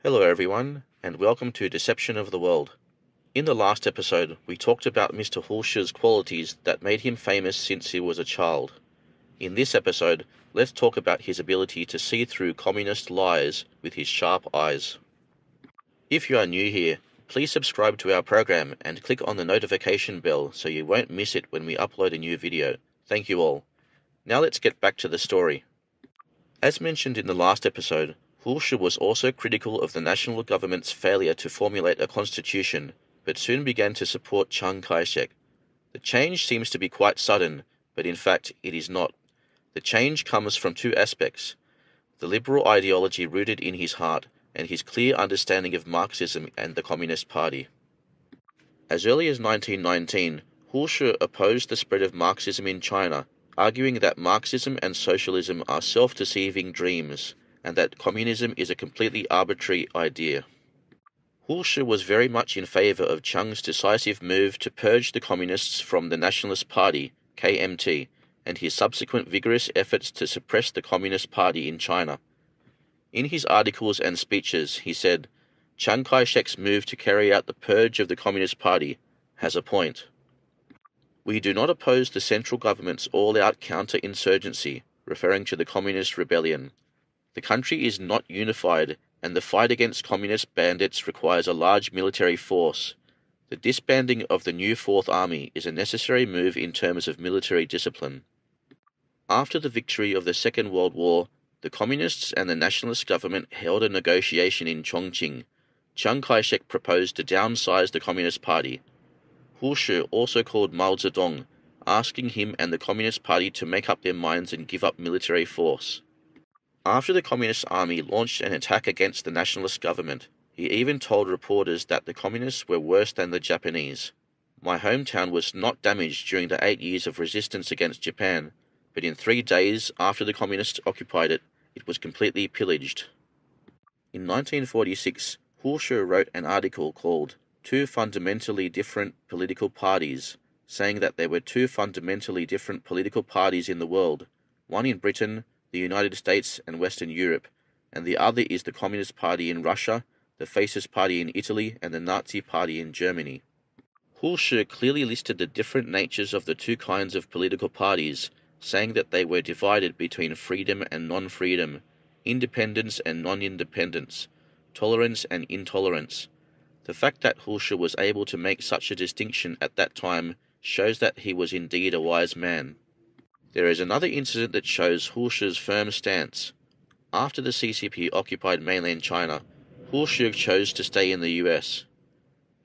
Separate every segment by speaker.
Speaker 1: Hello everyone, and welcome to Deception of the World. In the last episode, we talked about Mr. Hulsh's qualities that made him famous since he was a child. In this episode, let's talk about his ability to see through communist lies with his sharp eyes. If you are new here, please subscribe to our program and click on the notification bell so you won't miss it when we upload a new video. Thank you all. Now let's get back to the story. As mentioned in the last episode, Hulsh was also critical of the national government's failure to formulate a constitution, but soon began to support Chiang Kai-shek. The change seems to be quite sudden, but in fact it is not. The change comes from two aspects: the liberal ideology rooted in his heart, and his clear understanding of Marxism and the Communist Party. As early as 1919, Hulsh opposed the spread of Marxism in China, arguing that Marxism and socialism are self-deceiving dreams, and that communism is a completely arbitrary idea. Hulsh was very much in favor of Chiang's decisive move to purge the communists from the Nationalist Party, KMT, and his subsequent vigorous efforts to suppress the Communist Party in China. In his articles and speeches, he said, "Chiang Kai-shek's move to carry out the purge of the Communist Party has a point. We do not oppose the central government's all-out counter-insurgency," referring to the Communist rebellion. "The country is not unified, and the fight against communist bandits requires a large military force. The disbanding of the new Fourth Army is a necessary move in terms of military discipline." After the victory of the Second World War, the Communists and the Nationalist government held a negotiation in Chongqing. Chiang Kai-shek proposed to downsize the Communist Party. Hulsh also called Mao Zedong, asking him and the Communist Party to make up their minds and give up military force. After the Communist Army launched an attack against the Nationalist government, he even told reporters that the Communists were worse than the Japanese. "My hometown was not damaged during the 8 years of resistance against Japan, but in 3 days after the Communists occupied it, it was completely pillaged." In 1946, Hulsh wrote an article called "Two Fundamentally Different Political Parties," saying that there were two fundamentally different political parties in the world, one in Britain, the United States and Western Europe, and the other is the Communist Party in Russia, the Fascist Party in Italy, and the Nazi Party in Germany. Hulsh clearly listed the different natures of the two kinds of political parties, saying that they were divided between freedom and non-freedom, independence and non-independence, tolerance and intolerance. The fact that Hulsh was able to make such a distinction at that time shows that he was indeed a wise man. There is another incident that shows Hulsh's firm stance. After the CCP occupied mainland China, Hulsh chose to stay in the US.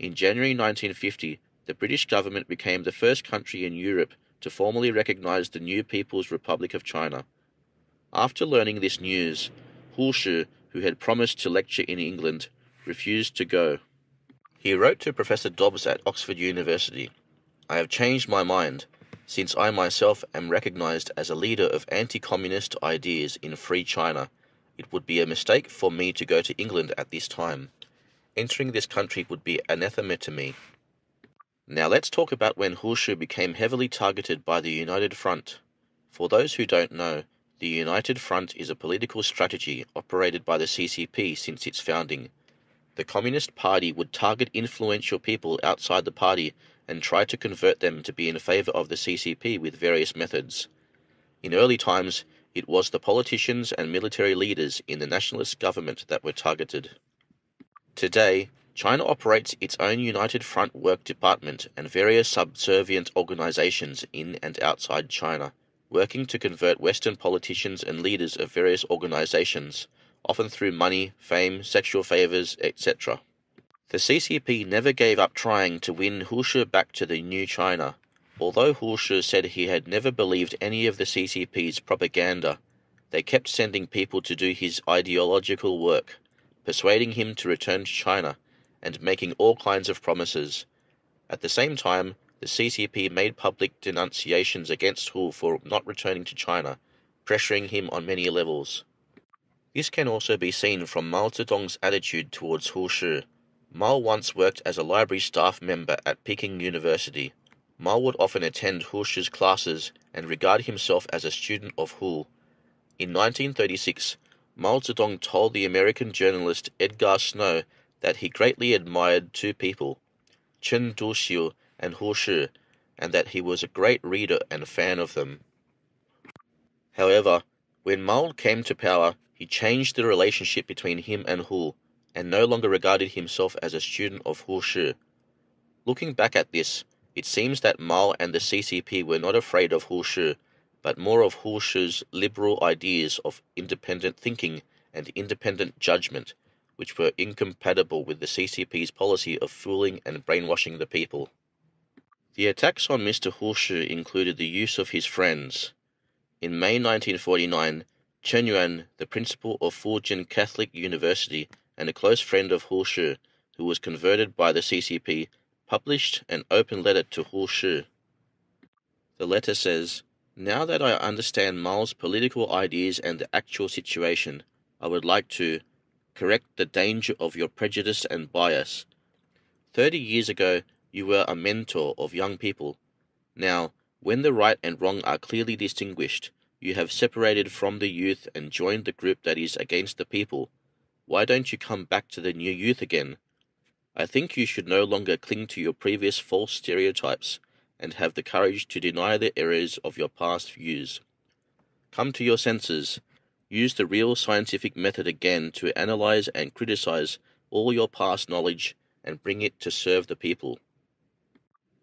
Speaker 1: In January 1950, the British government became the first country in Europe to formally recognize the new People's Republic of China. After learning this news, Hulsh, who had promised to lecture in England, refused to go. He wrote to Professor Dobbs at Oxford University, "I have changed my mind, since I myself am recognized as a leader of anti-communist ideas in free China. It would be a mistake for me to go to England at this time. Entering this country would be anathema to me." Now let's talk about when Hulsh became heavily targeted by the United Front. For those who don't know, the United Front is a political strategy operated by the CCP since its founding. The Communist Party would target influential people outside the party and try to convert them to be in favor of the CCP with various methods. In early times, it was the politicians and military leaders in the nationalist government that were targeted. Today, China operates its own United Front Work Department and various subservient organizations in and outside China, working to convert Western politicians and leaders of various organizations, often through money, fame, sexual favors, etc. The CCP never gave up trying to win Hulsh back to the new China. Although Hulsh said he had never believed any of the CCP's propaganda, they kept sending people to do his ideological work, persuading him to return to China, and making all kinds of promises. At the same time, the CCP made public denunciations against Hulsh for not returning to China, pressuring him on many levels. This can also be seen from Mao Zedong's attitude towards Hulsh. Mao once worked as a library staff member at Peking University. Mao would often attend Hulsh's classes and regard himself as a student of Hulsh. In 1936, Mao Zedong told the American journalist Edgar Snow that he greatly admired two people, Chen Duxiu and Hu Shi, and that he was a great reader and fan of them. However, when Mao came to power, he changed the relationship between him and Hu, and no longer regarded himself as a student of Hu Shi. Looking back at this, it seems that Mao and the CCP were not afraid of Hu Shi, but more of Hu Shi's liberal ideas of independent thinking and independent judgment, which were incompatible with the CCP's policy of fooling and brainwashing the people. The attacks on Mr. Hu Shi included the use of his friends. In May 1949, Chen Yuan, the principal of Fujian Catholic University and a close friend of Hu Shi, who was converted by the CCP, published an open letter to Hu Shi. The letter says, "Now that I understand Mao's political ideas and the actual situation, I would like to correct the danger of your prejudice and bias. 30 years ago, you were a mentor of young people. Now, when the right and wrong are clearly distinguished, you have separated from the youth and joined the group that is against the people. Why don't you come back to the new youth again? I think you should no longer cling to your previous false stereotypes and have the courage to deny the errors of your past views. Come to your senses. Use the real scientific method again to analyze and criticize all your past knowledge and bring it to serve the people."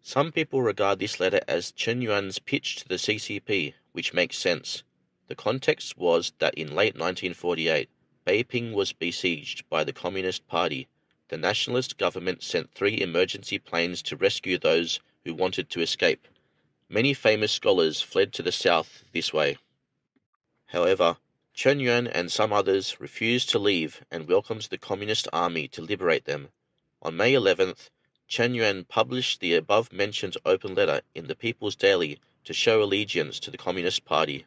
Speaker 1: Some people regard this letter as Chen Yuan's pitch to the CCP, which makes sense. The context was that in late 1948, Beiping was besieged by the Communist Party. The nationalist government sent 3 emergency planes to rescue those who wanted to escape. Many famous scholars fled to the south this way. However, Chen Yuan and some others refused to leave and welcomed the Communist Army to liberate them. On May 11th, Chen Yuan published the above-mentioned open letter in the People's Daily to show allegiance to the Communist Party.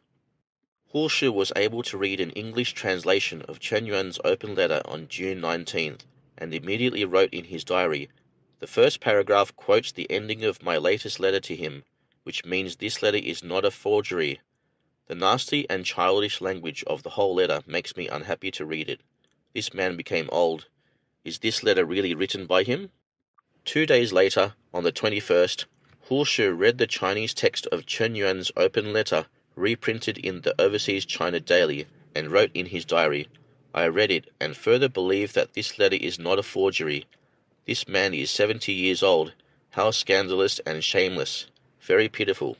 Speaker 1: Hu Shi was able to read an English translation of Chen Yuan's open letter on June 19th and immediately wrote in his diary, "The first paragraph quotes the ending of my latest letter to him, which means this letter is not a forgery. The nasty and childish language of the whole letter makes me unhappy to read it. This man became old. Is this letter really written by him?" 2 days later, on the 21st, Hu Shi read the Chinese text of Chen Yuan's open letter, reprinted in the Overseas China Daily, and wrote in his diary, "I read it and further believe that this letter is not a forgery. This man is 70 years old. How scandalous and shameless. Very pitiful."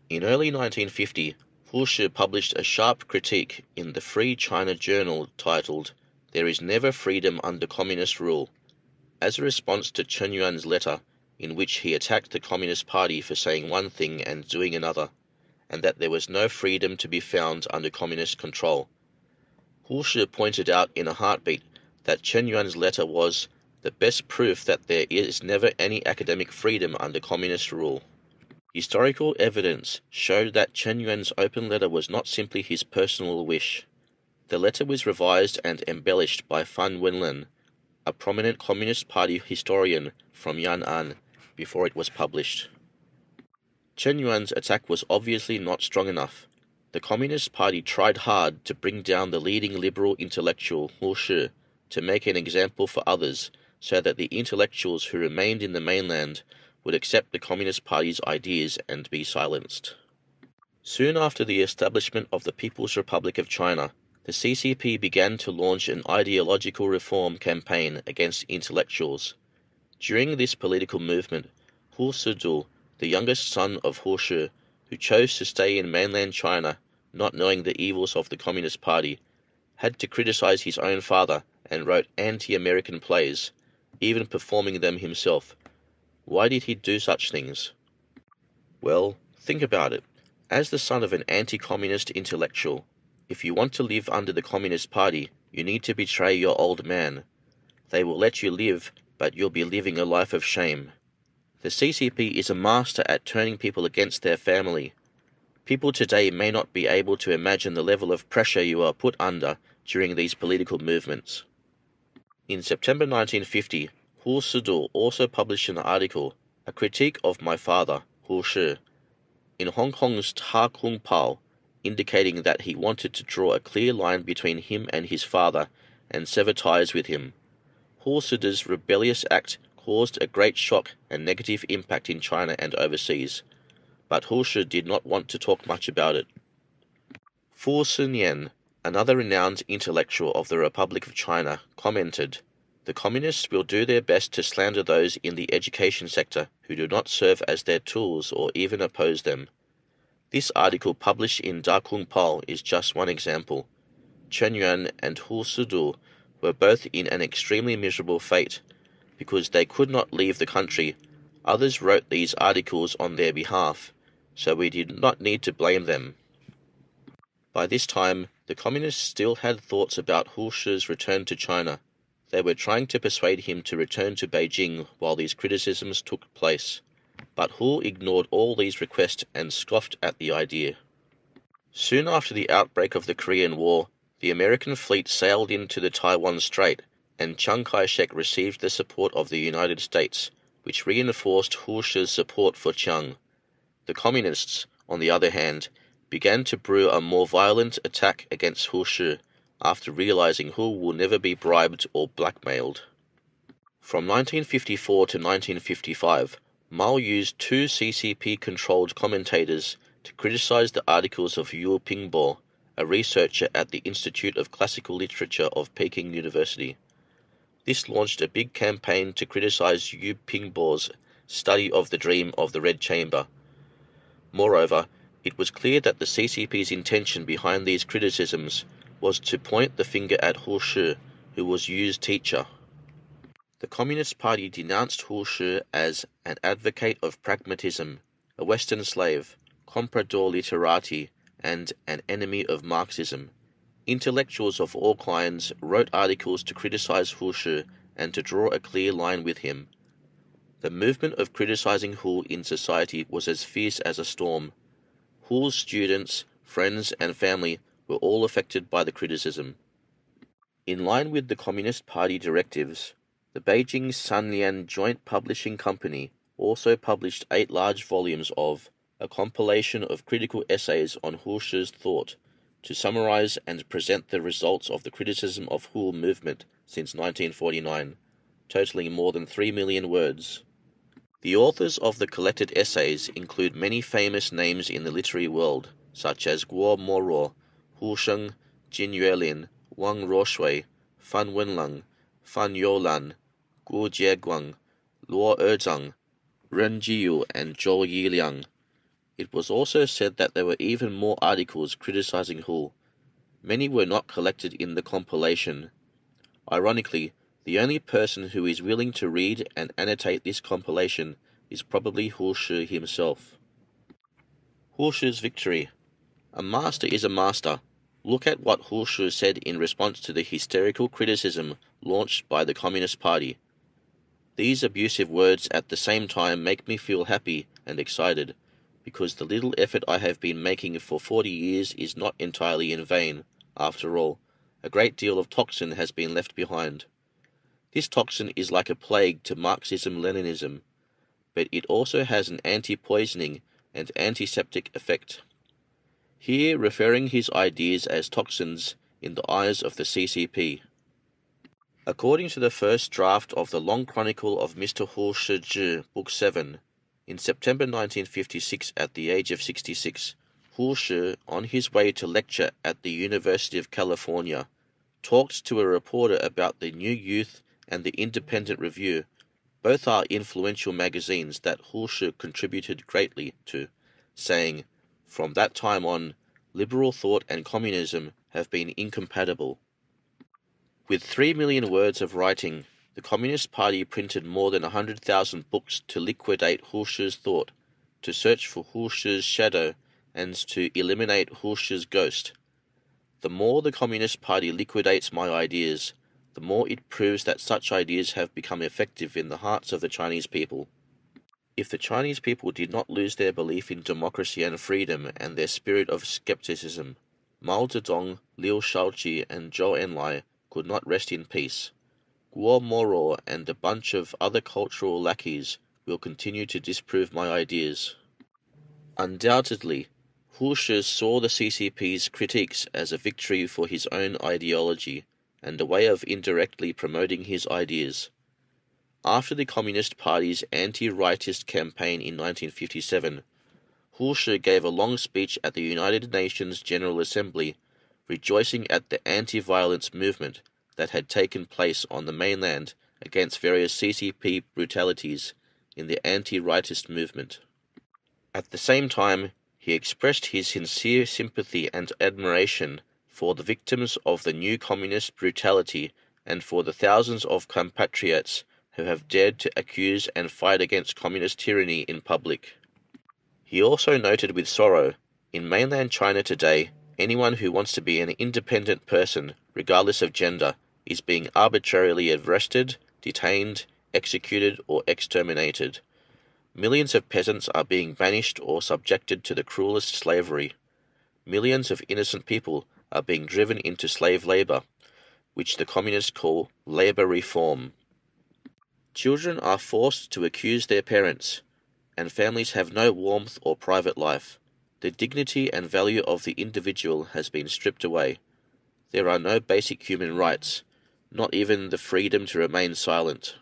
Speaker 1: In early 1950, Hu Shi published a sharp critique in the Free China Journal titled, "There is never freedom under communist rule," as a response to Chen Yuan's letter, in which he attacked the Communist Party for saying one thing and doing another, and that there was no freedom to be found under communist control. Hu Shi pointed out in a heartbeat that Chen Yuan's letter was the best proof that there is never any academic freedom under communist rule. Historical evidence showed that Chen Yuan's open letter was not simply his personal wish. The letter was revised and embellished by Fan Wenlin, a prominent Communist Party historian from Yan'an, before it was published. Chen Yuan's attack was obviously not strong enough. The Communist Party tried hard to bring down the leading liberal intellectual Hu Shi, to make an example for others, so that the intellectuals who remained in the mainland would accept the Communist Party's ideas and be silenced. Soon after the establishment of the People's Republic of China, the CCP began to launch an ideological reform campaign against intellectuals. During this political movement, Hu Sidu, the youngest son of Hu Shi, who chose to stay in mainland China, not knowing the evils of the Communist Party, had to criticize his own father and wrote anti-American plays, even performing them himself. Why did he do such things? Well, think about it. As the son of an anti-communist intellectual, if you want to live under the Communist Party, you need to betray your old man. They will let you live, but you'll be living a life of shame. The CCP is a master at turning people against their family. People today may not be able to imagine the level of pressure you are put under during these political movements. In September 1950, Hu Sidu also published an article, a critique of my father, Hu Shi. In Hong Kong's Ta Kung Pao, indicating that he wanted to draw a clear line between him and his father and sever ties with him. Hulshid's rebellious act caused a great shock and negative impact in China and overseas, but Hulshi did not want to talk much about it. Fu Sunyan, another renowned intellectual of the Republic of China, commented, "The communists will do their best to slander those in the education sector who do not serve as their tools or even oppose them." This article published in Da Kung Pao is just one example. Chen Yuan and Hu Sidu were both in an extremely miserable fate. Because they could not leave the country, others wrote these articles on their behalf, so we did not need to blame them. By this time, the communists still had thoughts about Hulshi's return to China. They were trying to persuade him to return to Beijing while these criticisms took place, but Hu ignored all these requests and scoffed at the idea. Soon after the outbreak of the Korean War, the American fleet sailed into the Taiwan Strait, and Chiang Kai-shek received the support of the United States, which reinforced Hulshi's support for Chiang. The communists, on the other hand, began to brew a more violent attack against Hulshi after realizing Hu will never be bribed or blackmailed. From 1954 to 1955, Mao used two CCP-controlled commentators to criticize the articles of Yu Pingbo, a researcher at the Institute of Classical Literature of Peking University. This launched a big campaign to criticize Yu Pingbo's study of the dream of the Red Chamber. Moreover, it was clear that the CCP's intention behind these criticisms was to point the finger at Hulshi, who was Yu's teacher. The Communist Party denounced Hulshi as an advocate of pragmatism, a Western slave, comprador literati, and an enemy of Marxism. Intellectuals of all kinds wrote articles to criticize Hulshi and to draw a clear line with him. The movement of criticizing Hu in society was as fierce as a storm. Hu's students, friends, and family were all affected by the criticism. In line with the Communist Party directives, the Beijing Sanlian Joint Publishing Company also published 8 large volumes of a compilation of critical essays on Hulshi's thought, to summarize and present the results of the criticism of Hu movement since 1949, totaling more than 3 million words. The authors of the collected essays include many famous names in the literary world, such as Guo Moro, Hu Sheng, Jin Yuelin, Wang Ruoshui, Fan Wenlang, Fan Youlan, Gu Jieguang, Luo Ezhang, Ren Jiyu, and Zhou Yiliang. It was also said that there were even more articles criticizing Hu. Many were not collected in the compilation. Ironically, the only person who is willing to read and annotate this compilation is probably Hulshi himself. Hulshi's victory. A master is a master. Look at what Hulshi said in response to the hysterical criticism launched by the Communist Party. These abusive words at the same time make me feel happy and excited, because the little effort I have been making for 40 years is not entirely in vain. After all, a great deal of toxin has been left behind. This toxin is like a plague to Marxism-Leninism, but it also has an anti-poisoning and antiseptic effect. Here referring his ideas as toxins in the eyes of the CCP. According to the first draft of the Long Chronicle of Mr. Hu Shiji, Book 7, in September 1956 at the age of 66, Hu Shi, on his way to lecture at the University of California, talked to a reporter about the New Youth and the Independent Review. Both are influential magazines that Hu Shi contributed greatly to, saying, "From that time on, liberal thought and communism have been incompatible." With 3 million words of writing, the Communist Party printed more than 100,000 books to liquidate Hulshi's thought, to search for Hulshi's shadow, and to eliminate Hulshi's ghost. The more the Communist Party liquidates my ideas, the more it proves that such ideas have become effective in the hearts of the Chinese people. If the Chinese people did not lose their belief in democracy and freedom and their spirit of skepticism, Mao Zedong, Liu Shaoqi, and Zhou Enlai could not rest in peace. Guo Moro and a bunch of other cultural lackeys will continue to disprove my ideas. Undoubtedly, Hu Shi saw the CCP's critiques as a victory for his own ideology and a way of indirectly promoting his ideas. After the Communist Party's anti-rightist campaign in 1957, Hu Shi gave a long speech at the United Nations General Assembly, rejoicing at the anti-violence movement that had taken place on the mainland against various CCP brutalities in the anti-rightist movement. At the same time, he expressed his sincere sympathy and admiration for the victims of the new communist brutality and for the thousands of compatriots who have dared to accuse and fight against communist tyranny in public. He also noted with sorrow, in mainland China today, anyone who wants to be an independent person, regardless of gender, is being arbitrarily arrested, detained, executed, or exterminated. Millions of peasants are being banished or subjected to the cruelest slavery. Millions of innocent people are being driven into slave labor, which the communists call labor reform. Children are forced to accuse their parents, and families have no warmth or private life. The dignity and value of the individual has been stripped away. There are no basic human rights, not even the freedom to remain silent.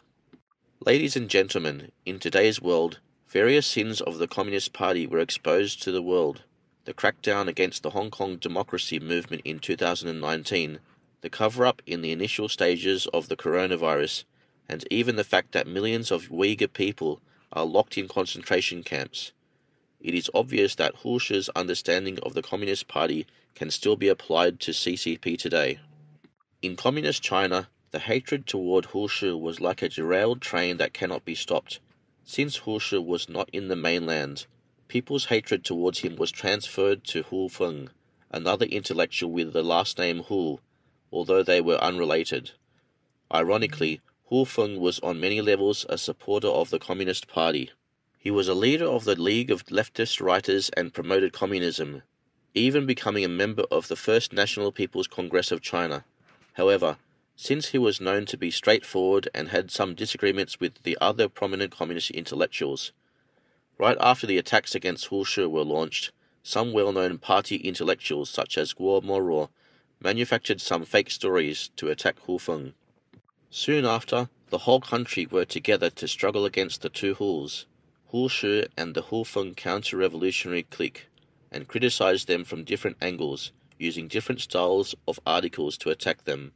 Speaker 1: Ladies and gentlemen, in today's world, various sins of the Communist Party were exposed to the world. The crackdown against the Hong Kong democracy movement in 2019, the cover-up in the initial stages of the coronavirus, and even the fact that millions of Uyghur people are locked in concentration camps. It is obvious that Hu Shi's understanding of the Communist Party can still be applied to CCP today. In Communist China, the hatred toward Hu Shi was like a derailed train that cannot be stopped. Since Hu Shi was not in the mainland, people's hatred towards him was transferred to Hu Feng, another intellectual with the last name Hu, although they were unrelated. Ironically, Hu Feng was on many levels a supporter of the Communist Party. He was a leader of the League of Leftist Writers and promoted communism, even becoming a member of the First National People's Congress of China. However, since he was known to be straightforward and had some disagreements with the other prominent communist intellectuals, right after the attacks against Hu Shi were launched, some well-known party intellectuals such as Guo Moro manufactured some fake stories to attack Hu Feng. Soon after, the whole country were together to struggle against the two Hus, Hu Shi and the Hu Feng counter-revolutionary clique, and criticized them from different angles, using different styles of articles to attack them.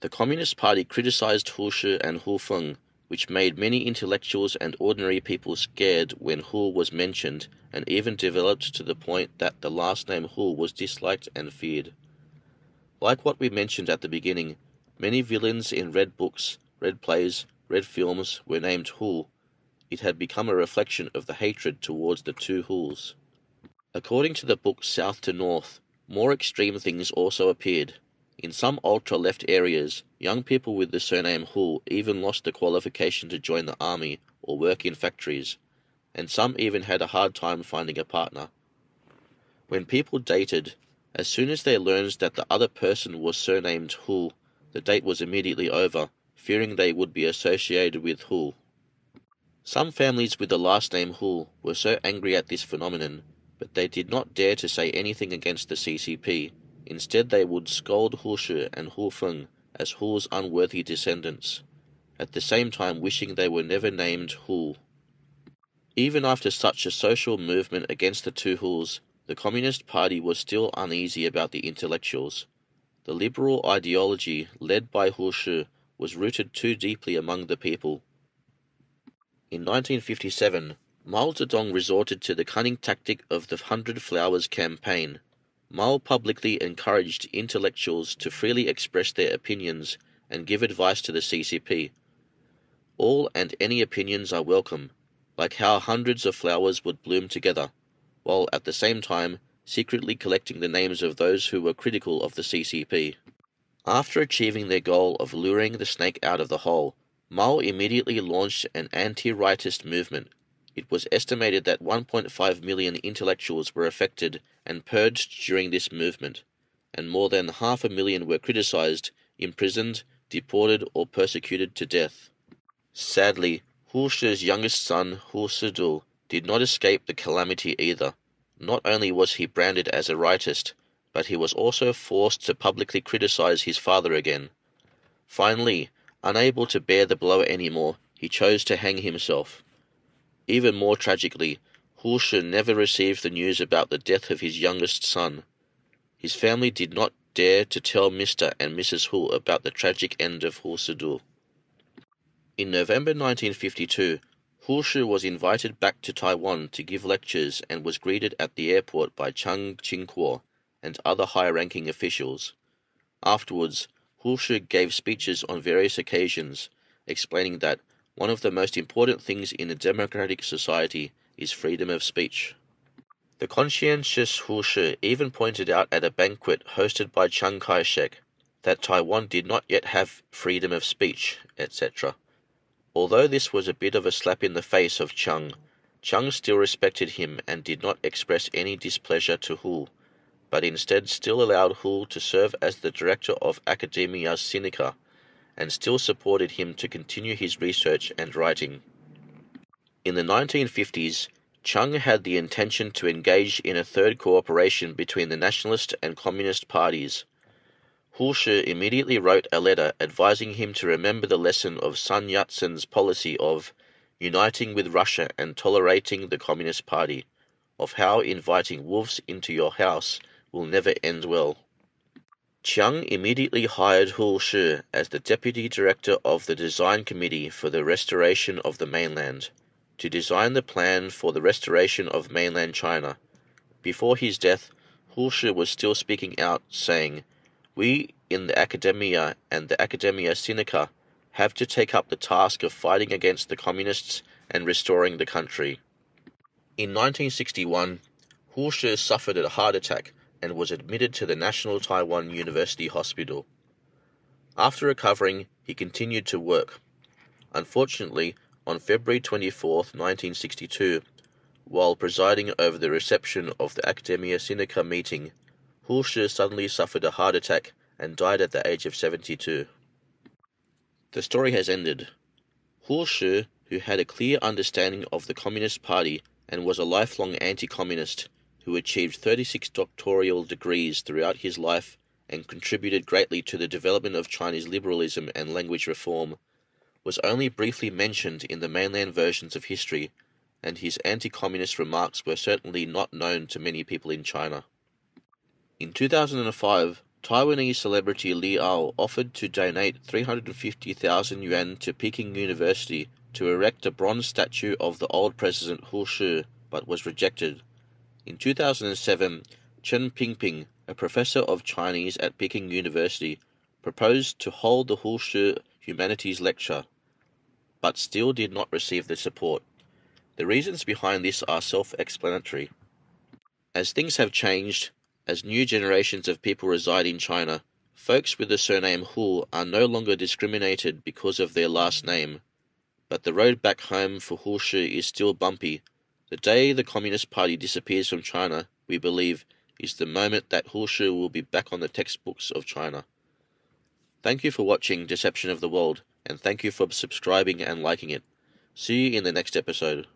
Speaker 1: The Communist Party criticized Hu Shi and Hu Feng, which made many intellectuals and ordinary people scared when Hu was mentioned, and even developed to the point that the last name Hu was disliked and feared. Like what we mentioned at the beginning, many villains in red books, red plays, red films were named Hu. It had become a reflection of the hatred towards the two Hus. According to the book South to North, more extreme things also appeared. In some ultra-left areas, young people with the surname Hu even lost the qualification to join the army or work in factories, and some even had a hard time finding a partner. When people dated, as soon as they learned that the other person was surnamed Hu, the date was immediately over, fearing they would be associated with Hu. Some families with the last name Hu were so angry at this phenomenon, but they did not dare to say anything against the CCP. Instead, they would scold Hu Shi and Hu Feng as Hu's unworthy descendants, at the same time wishing they were never named Hu. Even after such a social movement against the two Hus, the Communist Party was still uneasy about the intellectuals. The liberal ideology led by Hu Shi was rooted too deeply among the people. In 1957, Mao Zedong resorted to the cunning tactic of the 100 Flowers campaign. Mao publicly encouraged intellectuals to freely express their opinions and give advice to the CCP. All and any opinions are welcome, like how hundreds of flowers would bloom together, while at the same time secretly collecting the names of those who were critical of the CCP. After achieving their goal of luring the snake out of the hole, Mao immediately launched an anti-rightist movement. It was estimated that 1.5 million intellectuals were affected and purged during this movement, and more than 500,000 were criticized, imprisoned, deported, or persecuted to death. Sadly, Hu Shi's youngest son, Hu Zedong, did not escape the calamity either. Not only was he branded as a rightist, but he was also forced to publicly criticize his father again. Finally, unable to bear the blow anymore, he chose to hang himself. Even more tragically, Shih never received the news about the death of his youngest son. His family did not dare to tell Mr. and Mrs. Hu about the tragic end of Shih. In November 1952, Shih was invited back to Taiwan to give lectures and was greeted at the airport by Chiang Ching-kuo and other high-ranking officials. Afterwards, Shih gave speeches on various occasions, explaining that one of the most important things in a democratic society is freedom of speech. The conscientious Shih even pointed out at a banquet hosted by Chiang Kai-shek that Taiwan did not yet have freedom of speech, etc. Although this was a bit of a slap in the face of Chiang still respected him and did not express any displeasure to Hu, but instead still allowed Hu to serve as the director of Academia Sinica, and still supported him to continue his research and writing. In the 1950s, Chiang had the intention to engage in a third cooperation between the nationalist and communist parties. Shih immediately wrote a letter advising him to remember the lesson of Sun Yat-sen's policy of uniting with Russia and tolerating the Communist Party, of how inviting wolves into your house will never end well. Chiang immediately hired Shih as the deputy director of the design committee for the restoration of the mainland, to design the plan for the restoration of mainland China. Before his death, Shih was still speaking out, saying, "We in the Academia and the Academia Sinica have to take up the task of fighting against the communists and restoring the country." In 1961, Shih suffered a heart attack and was admitted to the National Taiwan University Hospital. After recovering, he continued to work. Unfortunately, on February 24, 1962, while presiding over the reception of the Academia Sinica meeting, Shih suddenly suffered a heart attack and died at the age of 72. The story has ended. Shih, who had a clear understanding of the Communist Party and was a lifelong anti-communist, who achieved 36 doctoral degrees throughout his life and contributed greatly to the development of Chinese liberalism and language reform, was only briefly mentioned in the mainland versions of history, and his anti-communist remarks were certainly not known to many people in China. In 2005, Taiwanese celebrity Li Ao offered to donate 350,000 yuan to Peking University to erect a bronze statue of the old president Shih, but was rejected. In 2007, Chen Pingping, a professor of Chinese at Peking University, proposed to hold the Shih Humanities Lecture, but still did not receive the support. The reasons behind this are self-explanatory. As things have changed, as new generations of people reside in China, folks with the surname Hu are no longer discriminated because of their last name, but the road back home for Shih is still bumpy. The day the Communist Party disappears from China, we believe, is the moment that Shih will be back on the textbooks of China. Thank you for watching Deception of the World, and thank you for subscribing and liking it. See you in the next episode.